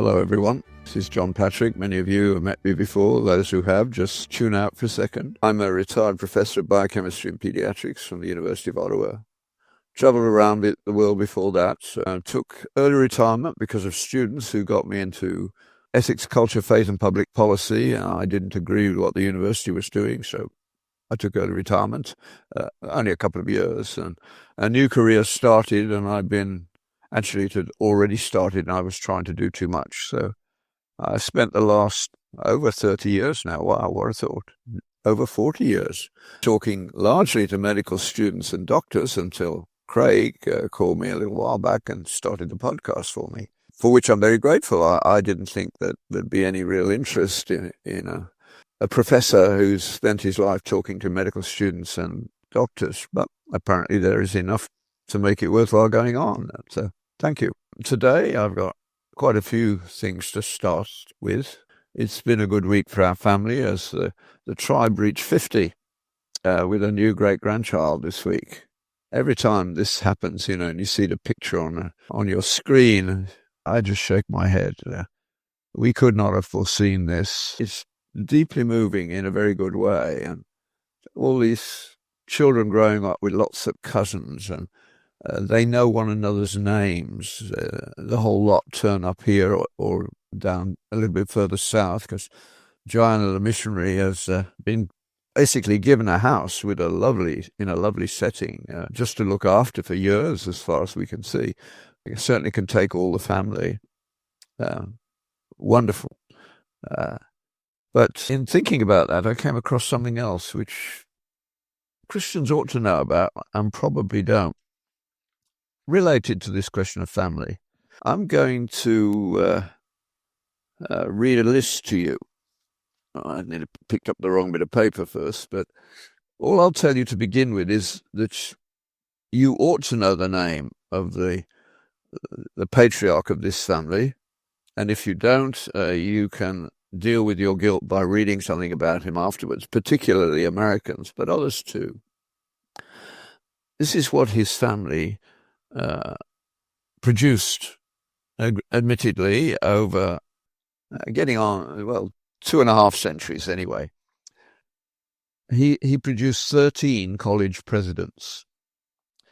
Hello everyone, this is John Patrick. Many of you have met me before. Those who have, just tune out for a second. I'm a retired professor of biochemistry and pediatrics from the University of Ottawa. Traveled around the world before that. Took early retirement because of students who got me into ethics, culture, faith and public policy. I didn't agree with what the university was doing, so I took early retirement, only a couple of years. And a new career started, and it had already started, and I was trying to do too much. So I spent the last over 30 years now, wow, what a thought, over 40 years, talking largely to medical students and doctors until Craig called me a little while back and started the podcast for me, for which I'm very grateful. I didn't think that there'd be any real interest in a professor who's spent his life talking to medical students and doctors, but apparently there is enough to make it worthwhile going on. So thank you. Today I've got quite a few things to start with. It's been a good week for our family as the tribe reached 50 with a new great-grandchild this week. Every time this happens, and you see the picture on your screen, I just shake my head. We could not have foreseen this. It's deeply moving in a very good way. And all these children growing up with lots of cousins, and they know one another's names. The whole lot turn up here or down a little bit further south because Joanna, the missionary, has been basically given a house in a lovely setting, just to look after for years, as far as we can see. It certainly can take all the family. Wonderful. But in thinking about that, I came across something else which Christians ought to know about and probably don't, related to this question of family. I'm going to read a list to you. I need to pick up the wrong bit of paper first, but all I'll tell you to begin with is that you ought to know the name of the patriarch of this family, and if you don't, you can deal with your guilt by reading something about him afterwards, particularly Americans, but others too. This is what his family produced, admittedly, over getting on, 2.5 centuries anyway. He produced 13 college presidents,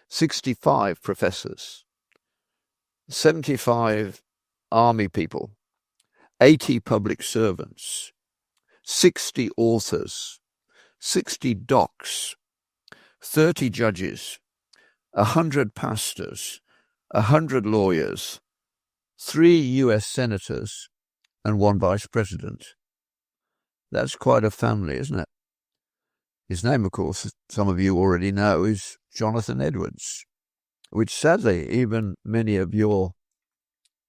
65 professors, 75 army people, 80 public servants, 60 authors, 60 docs, 30 judges, 100 pastors, 100 lawyers, 3 U.S. senators, and 1 vice president. That's quite a family, isn't it? His name, of course, some of you already know, is Jonathan Edwards, which sadly even many of your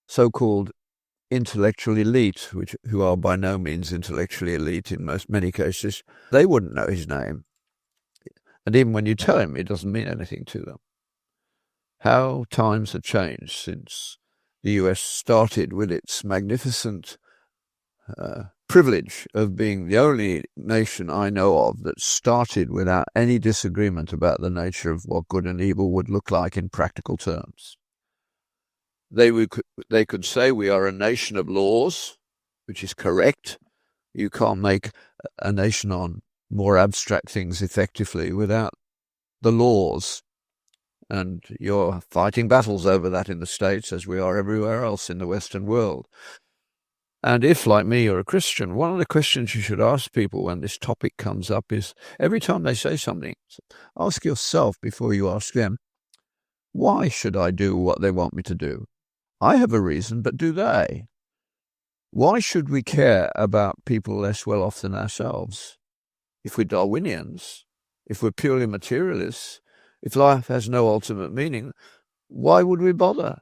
so-called intellectual elite, who are by no means intellectually elite in many cases, they wouldn't know his name. And even when you tell him, it doesn't mean anything to them. How times have changed since the US started with its magnificent privilege of being the only nation I know of that started without any disagreement about the nature of what good and evil would look like in practical terms. They could say we are a nation of laws, which is correct. You can't make a nation on more abstract things effectively without the laws. And you're fighting battles over that in the States, as we are everywhere else in the Western world. And if, like me, you're a Christian, one of the questions you should ask people when this topic comes up is, every time they say something, ask yourself before you ask them, why should I do what they want me to do? I have a reason, but do they? Why should we care about people less well off than ourselves? If we're Darwinians, if we're purely materialists, if life has no ultimate meaning, why would we bother?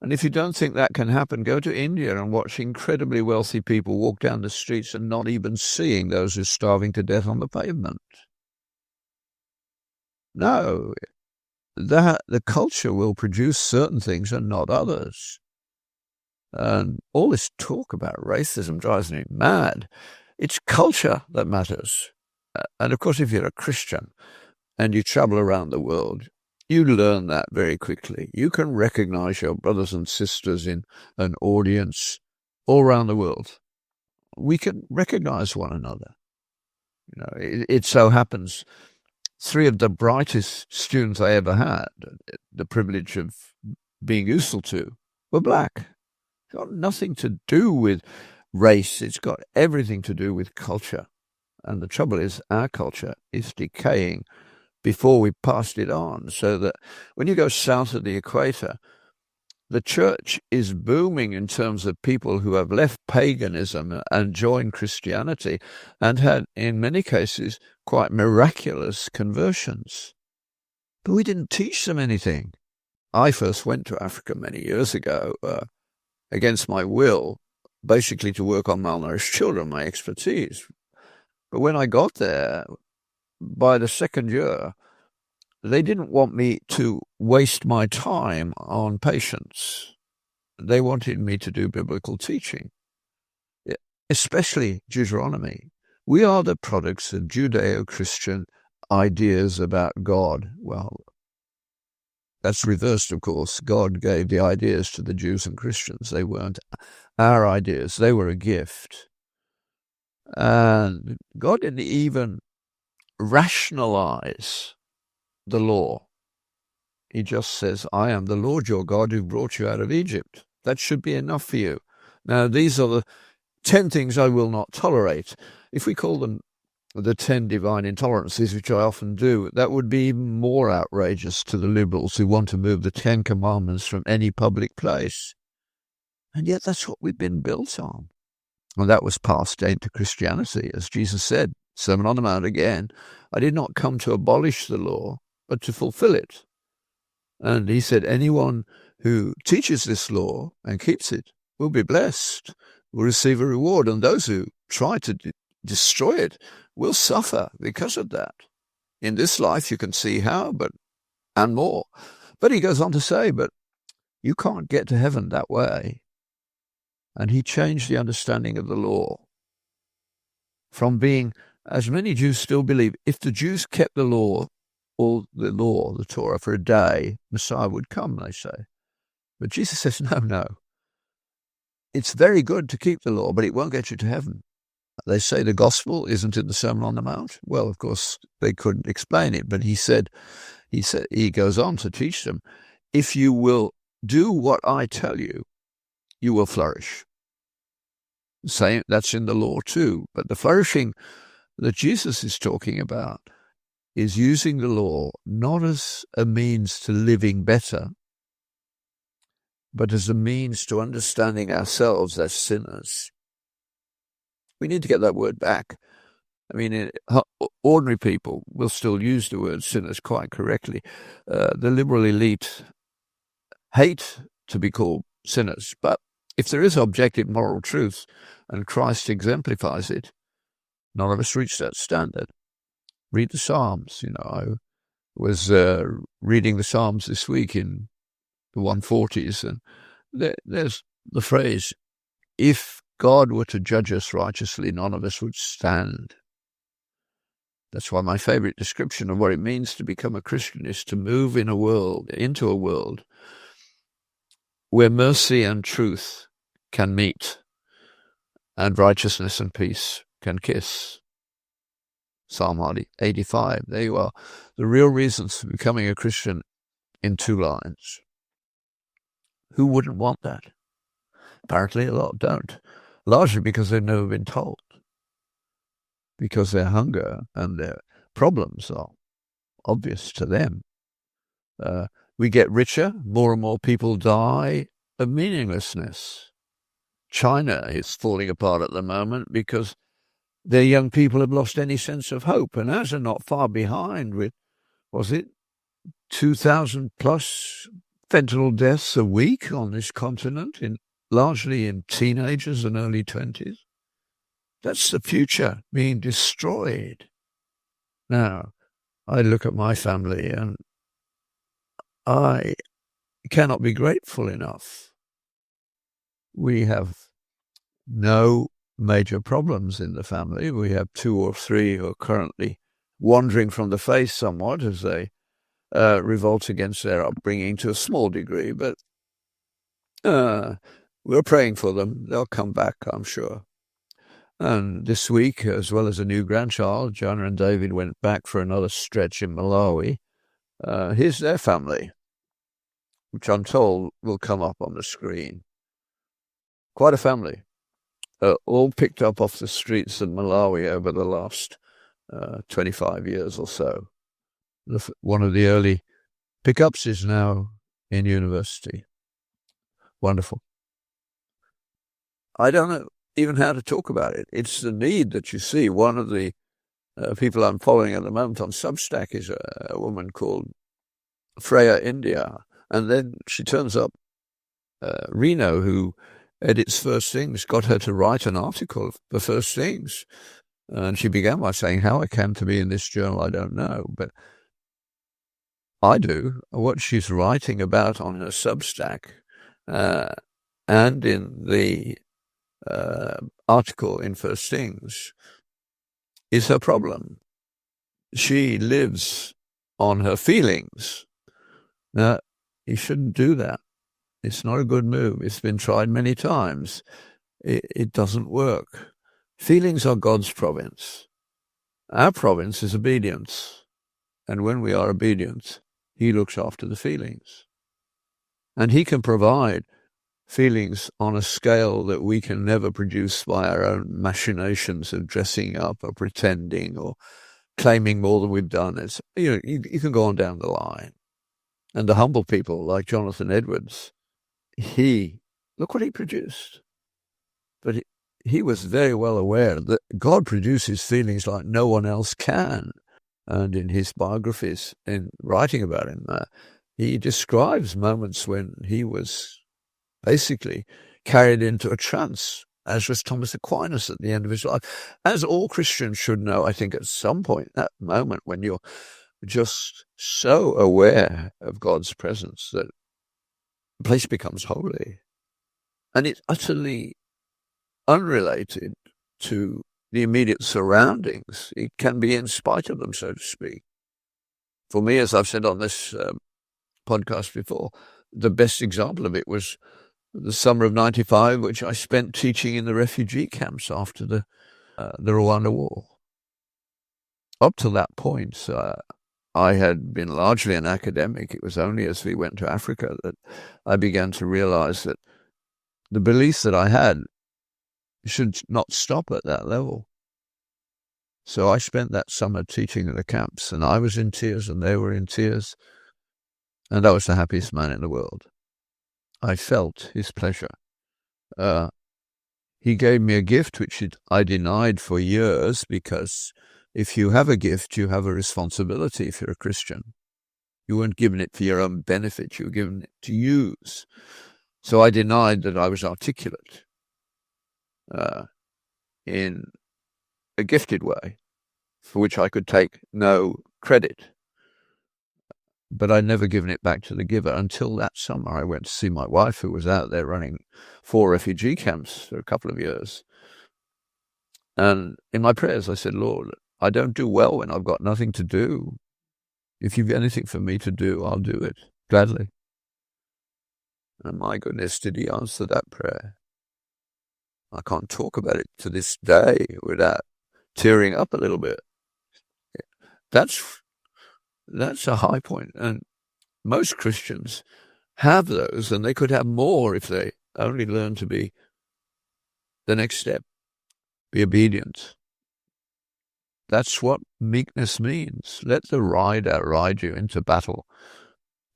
And if you don't think that can happen, go to India and watch incredibly wealthy people walk down the streets and not even seeing those who are starving to death on the pavement. No, the culture will produce certain things and not others. And all this talk about racism drives me mad. It's culture that matters. And of course, if you're a Christian and you travel around the world, you learn that very quickly. You can recognize your brothers and sisters in an audience all around the world, we can recognize one another. It so happens 3 of the brightest students I ever had, the privilege of being useful to, were black. It's got nothing to do with race. It's got everything to do with culture. And the trouble is, our culture is decaying before we passed it on. So that when you go south of the equator, the church is booming in terms of people who have left paganism and joined Christianity and had, in many cases, quite miraculous conversions. But we didn't teach them anything. I first went to Africa many years ago, against my will, basically to work on malnourished children, my expertise. But when I got there, by the second year, they didn't want me to waste my time on patients. They wanted me to do biblical teaching, especially Deuteronomy. We are the products of Judeo-Christian ideas about God. Well, that's reversed, of course. God gave the ideas to the Jews and Christians. They weren't our ideas. They were a gift. And God didn't even rationalize the law. He just says, I am the Lord your God who brought you out of Egypt. That should be enough for you. Now, these are the 10 things I will not tolerate. If we call them the 10 divine intolerances, which I often do, that would be even more outrageous to the liberals who want to move the 10 commandments from any public place. And yet that's what we've been built on. And that was passed into Christianity. As Jesus said, Sermon on the Mount again, I did not come to abolish the law, but to fulfill it. And he said, anyone who teaches this law and keeps it will be blessed, will receive a reward. And those who try to destroy it will suffer because of that. In this life, you can see how, and more. But he goes on to say, but you can't get to heaven that way. And he changed the understanding of the law from being, as many Jews still believe, if the Jews kept the law, the Torah, for a day, Messiah would come, they say. But Jesus says, no. It's very good to keep the law, but it won't get you to heaven. They say the gospel isn't in the Sermon on the Mount. Well, of course, they couldn't explain it, but he goes on to teach them, if you will do what I tell you, you will flourish. Same, that's in the law too. But the flourishing that Jesus is talking about is using the law not as a means to living better, but as a means to understanding ourselves as sinners. We need to get that word back. I mean, ordinary people will still use the word sinners quite correctly. The liberal elite hate to be called sinners, but if there is objective moral truth and Christ exemplifies it, none of us reach that standard. Read the Psalms. I was reading the Psalms this week in the 140s, and there's the phrase, if God were to judge us righteously, none of us would stand. That's why my favorite description of what it means to become a Christian is to move into a world where mercy and truth can meet and righteousness and peace can kiss. Psalm 85. There you are. The real reasons for becoming a Christian in 2 lines. Who wouldn't want that? Apparently a lot don't. Largely because they've never been told. Because their hunger and their problems are obvious to them. We get richer, more and more people die of meaninglessness. China is falling apart at the moment because their young people have lost any sense of hope, and ours are not far behind with, 2,000 plus fentanyl deaths a week on this continent, largely in teenagers and early 20s. That's the future being destroyed. Now, I look at my family and I cannot be grateful enough. We have no major problems in the family. We have 2 or 3 who are currently wandering from the faith somewhat as they revolt against their upbringing to a small degree, but we're praying for them. They'll come back, I'm sure. And this week, as well as a new grandchild, Joanna and David went back for another stretch in Malawi. Here's their family, which I'm told will come up on the screen. Quite a family, all picked up off the streets of Malawi over the last 25 years or so. One of the early pickups is now in university. Wonderful. I don't know even how to talk about it. It's the need that you see. One of the people I'm following at the moment on Substack is a woman called Freya India. And then she turns up, Reno, who edits First Things, got her to write an article for First Things. And she began by saying, how I came to be in this journal, I don't know. But I do. What she's writing about on her Substack and in the article in First Things is her problem. She lives on her feelings. Now, you shouldn't do that. It's not a good move. It's been tried many times. It doesn't work. Feelings are God's province. Our province is obedience. And when we are obedient, he looks after the feelings. And he can provide feelings on a scale that we can never produce by our own machinations of dressing up or pretending or claiming more than we've done. It's, you can go on down the line. And the humble people like Jonathan Edwards, look what he produced. But he was very well aware that God produces feelings like no one else can. And in his biographies, in writing about him, he describes moments when he was basically carried into a trance, as was Thomas Aquinas at the end of his life. As all Christians should know, I think at some point, that moment when you're just so aware of God's presence that the place becomes holy. And it's utterly unrelated to the immediate surroundings. It can be in spite of them, so to speak. For me, as I've said on this podcast before, the best example of it was the summer of 95, which I spent teaching in the refugee camps after the Rwanda war. Up to that point, I had been largely an academic. It was only as we went to Africa that I began to realize that the beliefs that I had should not stop at that level. So I spent that summer teaching in the camps, and I was in tears and they were in tears, and I was the happiest man in the world. I felt his pleasure. He gave me a gift which I denied for years, because if you have a gift, you have a responsibility if you're a Christian. You weren't given it for your own benefit. You were given it to use. So I denied that I was articulate in a gifted way for which I could take no credit. But I'd never given it back to the giver until that summer. I went to see my wife, who was out there running 4 refugee camps for a couple of years. And in my prayers, I said, Lord, I don't do well when I've got nothing to do. If you've anything for me to do, I'll do it gladly. And my goodness, did he answer that prayer? I can't talk about it to this day without tearing up a little bit. That's a high point. And most Christians have those, and they could have more if they only learn to be the next step, be obedient. That's what meekness means. Let the rider ride you into battle,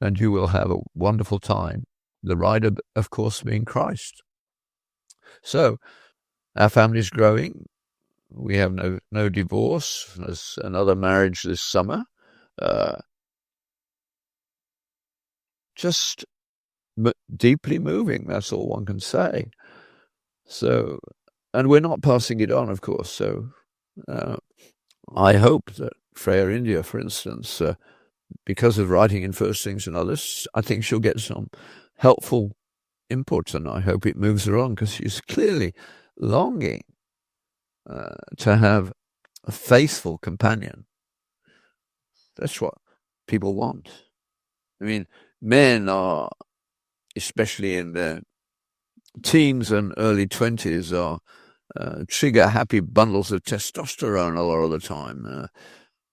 and you will have a wonderful time. The rider, of course, being Christ. So, our family's growing. We have no divorce. There's another marriage this summer. Just deeply moving, that's all one can say. So, and we're not passing it on, of course. So, I hope that Freya India, for instance, because of writing in First Things and others, I think she'll get some helpful input, and I hope it moves her on, because she's clearly longing to have a faithful companion. That's what people want. I mean, men are, especially in their teens and early 20s are trigger-happy bundles of testosterone a lot of the time.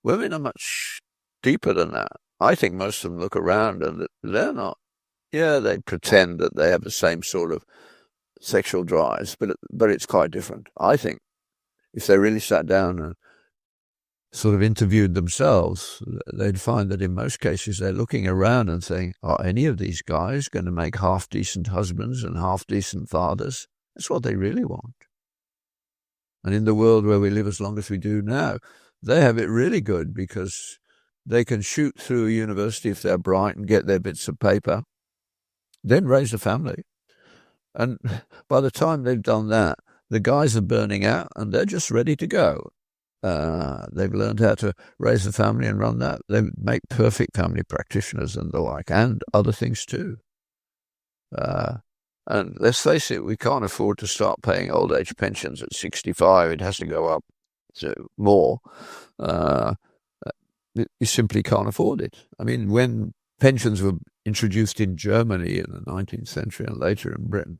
Women are much deeper than that. I think most of them look around and they're not. Yeah, they pretend that they have the same sort of sexual drives, but it's quite different. I think if they really sat down and sort of interviewed themselves, they'd find that in most cases they're looking around and saying, are any of these guys going to make half-decent husbands and half-decent fathers? That's what they really want. And in the world where we live as long as we do now, they have it really good because they can shoot through a university if they're bright and get their bits of paper, then raise a family. And by the time they've done that, the guys are burning out and they're just ready to go. They've learned how to raise a family and run that. They make perfect family practitioners and the like, and other things too. And let's face it, we can't afford to start paying old age pensions at 65. It has to go up to more. You simply can't afford it. I mean, when pensions were introduced in Germany in the 19th century and later in Britain,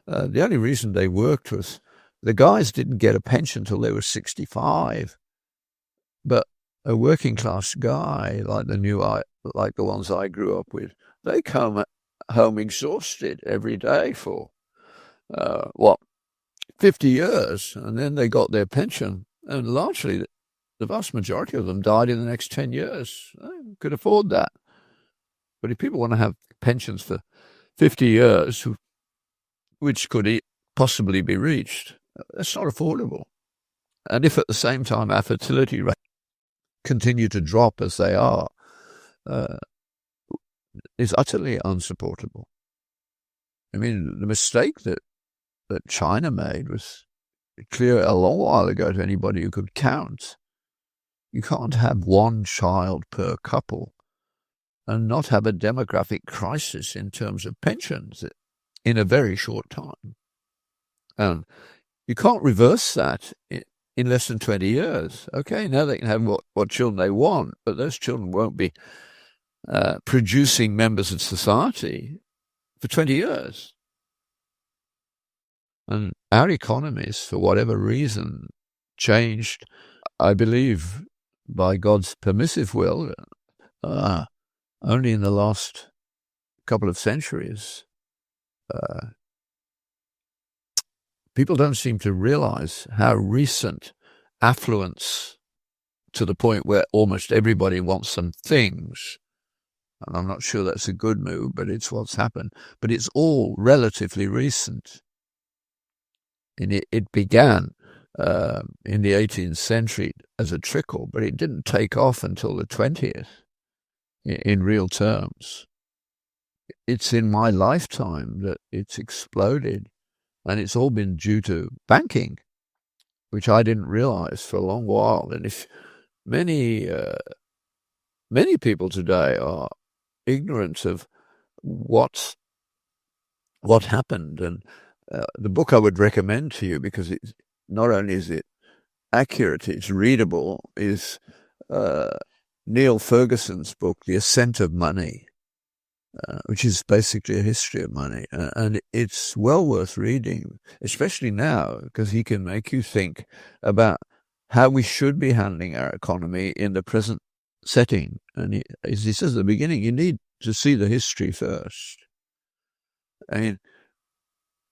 the only reason they worked was the guys didn't get a pension till they were 65. But a working class guy like the ones I grew up with, they come home exhausted every day for 50 years, and then they got their pension, and largely the vast majority of them died in the next 10 years. They could afford that. But if people want to have pensions for 50 years, which could possibly be reached, that's not affordable. And if at the same time our fertility rates continue to drop as they are, is utterly unsupportable. I mean, the mistake that China made was clear a long while ago to anybody who could count. You can't have one child per couple and not have a demographic crisis in terms of pensions in a very short time. And you can't reverse that in less than 20 years. Okay, now they can have what children they want, but those children won't be producing members of society for 20 years. And our economies, for whatever reason, changed, I believe, by God's permissive will, only in the last couple of centuries. People don't seem to realize how recent affluence, to the point where almost everybody wants some things. And I'm not sure that's a good move, but it's what's happened. But it's all relatively recent. And it began in the 18th century as a trickle, but it didn't take off until the 20th in real terms. It's in my lifetime that it's exploded, and it's all been due to banking, which I didn't realize for a long while. And if many people today are ignorant of what happened, and the book I would recommend to you, because it's not only is it accurate, it's readable, is Neil Ferguson's book, The Ascent of Money, which is basically a history of money. And it's well worth reading, especially now, because he can make you think about how we should be handling our economy in the present setting. And as he says at the beginning, you need to see the history first. I mean,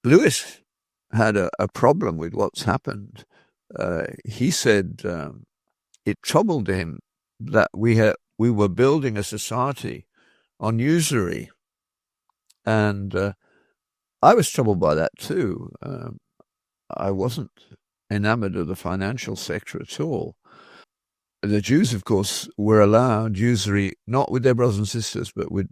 Lewis had a problem with what's happened. He said it troubled him that we were building a society on usury, and I was troubled by that too. I wasn't enamored of the financial sector at all. The Jews, of course, were allowed usury not with their brothers and sisters, but with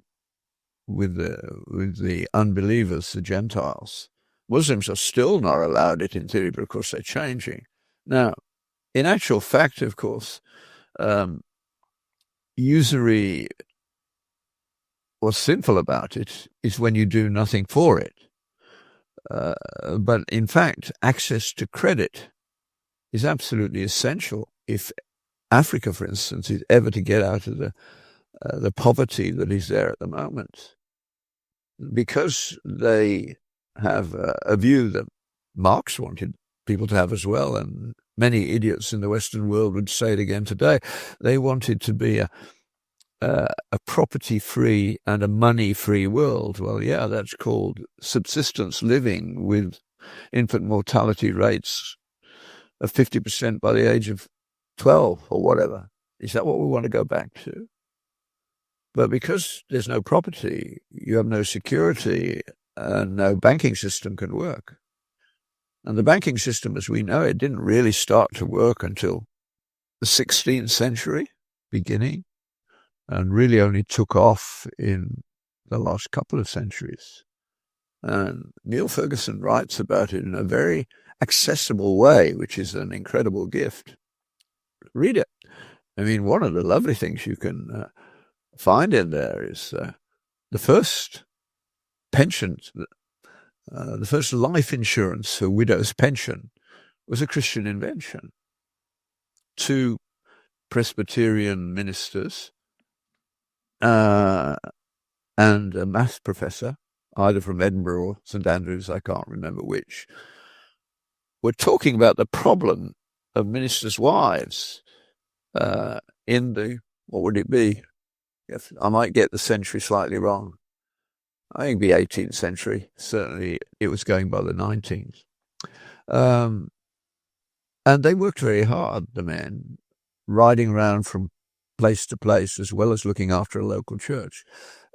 the unbelievers, the Gentiles. Muslims are still not allowed it in theory, but of course they're changing. Now, in actual fact, of course, usury, what's sinful about it is when you do nothing for it. But in fact, access to credit is absolutely essential if Africa, for instance, is ever to get out of the poverty that is there at the moment. Because they have a view that Marx wanted people to have as well, and many idiots in the Western world would say it again today. They wanted to be a property-free and a money-free world. Well, yeah, that's called subsistence living with infant mortality rates of 50% by the age of 12 or whatever. Is that what we want to go back to? But because there's no property, you have no security, and no banking system can work. And the banking system as we know it didn't really start to work until the 16th century beginning, and really only took off in the last couple of centuries. And Neil Ferguson writes about it in a very accessible way, which is an incredible gift. Read it. I mean, one of the lovely things you can find in there is the first pension, the first life insurance for widows' pension was a Christian invention. 2 Presbyterian ministers and a math professor, either from Edinburgh or St Andrews, I can't remember which, were talking about the problem of ministers' wives in the, what would it be? I might get the century slightly wrong. I think it'd be 18th century. Certainly it was going by the 19th. And they worked very hard, the men, riding around from place to place as well as looking after a local church.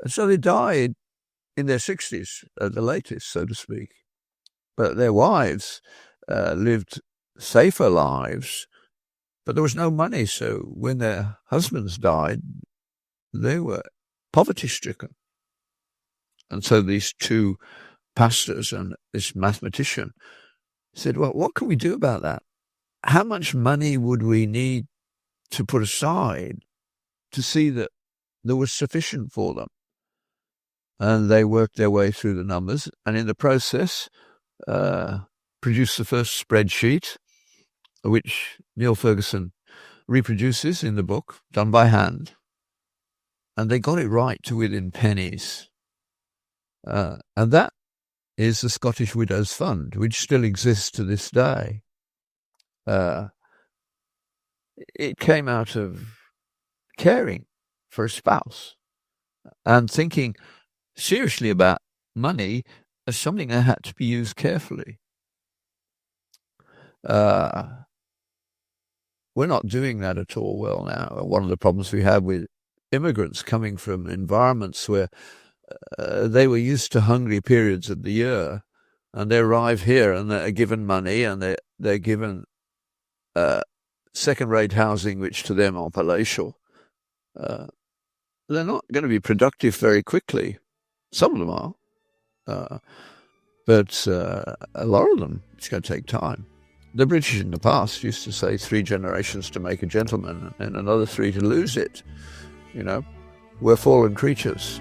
And so they died in their 60s at the latest, so to speak. But their wives lived safer lives, but there was no money. So when their husbands died, they were poverty-stricken. And so these 2 pastors and this mathematician said, well, what can we do about that? How much money would we need to put aside to see that there was sufficient for them? And they worked their way through the numbers, and in the process produced the first spreadsheet, which Neil Ferguson reproduces in the book, done by hand. And they got it right to within pennies. And that is the Scottish Widows Fund, which still exists to this day. It came out of caring for a spouse and thinking seriously about money as something that had to be used carefully. We're not doing that at all well now. One of the problems we have with immigrants coming from environments where they were used to hungry periods of the year, and they arrive here and they're given money and they're given second-rate housing, which to them are palatial. They're not going to be productive very quickly. Some of them are, but a lot of them, it's going to take time. The British in the past used to say 3 generations to make a gentleman and another 3 to lose it. You know, we're fallen creatures.